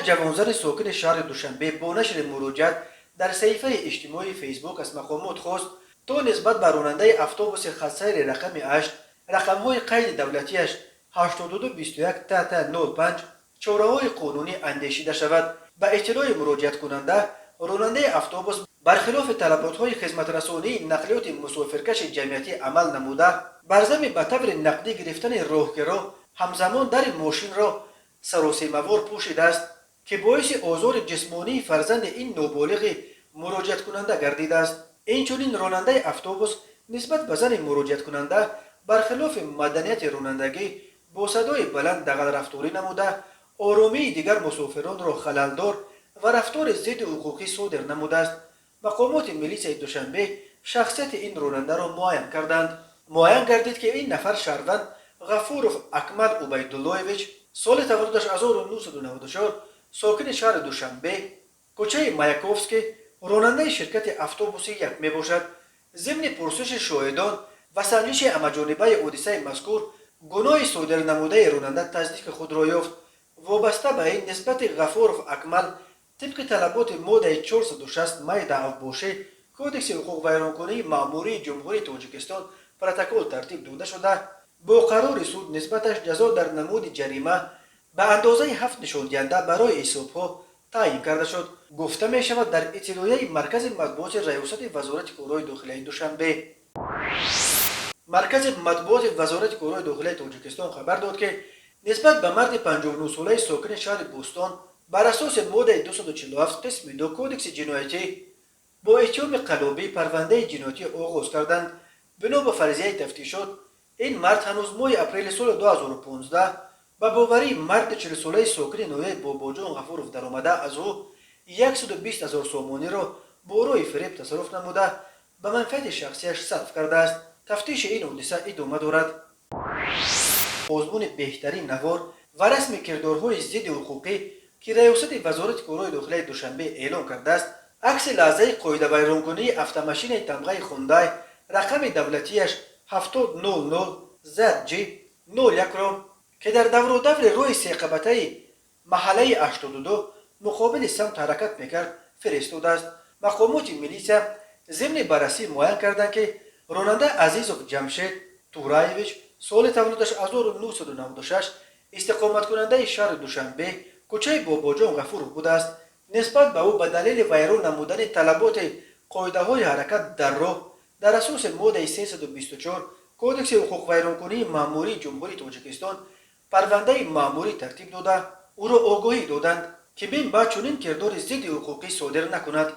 جوانزن ساکن شهر دوشنبه با نشر مروجیت در صفحه اجتماعی فیسبوک از مقامات خواست تا نسبت به راننده اتوبوس خطسیر رقم 8 رقم‌های قید دولتیش 8221 تحت 05 چاره‌های قانونی اندیشیده شود. به اطلاع مراجعت کننده، راننده اتوبوس برخلاف طلبات‌های خدمت‌رسانی نقلیات مسافرکش جمعیتی عمل نموده، بر ضمن به طور نقدی گرفتن راهگیرا همزمان در ماشین را سراسیمه‌وار پوشیده است که باعث آزار جسمانی فرزند این نابالغ مراجعت کننده گردیده است. اینچنین راننده اتوبوس نسبت به زن مراجعت کننده برخلاف مدنیت رانندگی با صدای بلند دغل رفتاری نموده، آرامی دیگر مسافران را خللدار و رفتار ضد حقوقی صادر نموده است. مقامات میلیسای دوشنبه شخصیت این راننده را معاین کردند. معاین گردید که این نفر شهروند غفورов اکمل عبیداللهویچ سال تولدش 1994 ساکن شهر دوشنبه کوچه مایاکوفسکی راننده شرکت اتوبوس یک می باشد. ضمن پرسش شاهدان و سنجش همه‌جانبه حادثه مذکور گناه صادر نموده راننده تصدیق خود را یافت. وابسته به این نسبت غفورov اکمل طبق طلبات ماده 460 مایه اوباشه کودکس حقوق ویرانکنی مأموری جمهوری تاجیکستان پروتکل ترتیب داده شده. با قرار سود نسبتش جزا در نمود جریمه به اندازه 7 نشان دهنده برای حسابها تعیین کرده شد. گفته می شود در اطلاعیه مرکز مطبوعات ریاست وزارت کارهای داخلی دوشنبه. مرکز مطبوعات وزارت کارهای داخلی تاجیکستان خبر داد که نسبت به مرد 59 ساله ساکن شهر بوستان بر اساس ماده 247 قسم 2 کودکس جنایتی با اتهام قلابی پرونده جنایتی آغاز کردند. بنا به فرضیه تفتیشات این مرد هنوز ماه اپریل سال 2015 به باوری مرد 40 ساله ساکن نوید باباجان غفورov درآمده از او 120,000 سومانی را با روی فریب تصرف نموده به منفعت شخصیش صرف کرده است. تفتیش این حادثه ادامه دارد. آزمون بهترین نوار و رسم کردارهای ضد حقوقی که ریاست وزارت کارهای داخلی دوشنبه اعلام کرده است، عکس لحظه قاعده ویرانکنی افت-ماشین تمغه خوندای رقم دولتیش 7000 ZG 01 را که در دور و دور روی سیقبته محله 82 مقابل سمت حرکت میکرد فرستاده است. مقامات میلیسا ضمن بررسی معاین کردند که راننده عزیزوف جمشید تورایویچ سال تولدش 1996 استقامت کننده شهر دوشنبه کوچه باباجان غفورov بوده است. نسبت به او به دلیل ویران نمودن طلبات قاعده های حرکت در راه در اساس ماده 324 کودکس حقوق ویرانکنی مأموری جمهوری تاجیکستان پرونده مأموری ترتیب داده او را آگاهی دادند که بین با چنین کردار ضد حقوقی صادر نکند.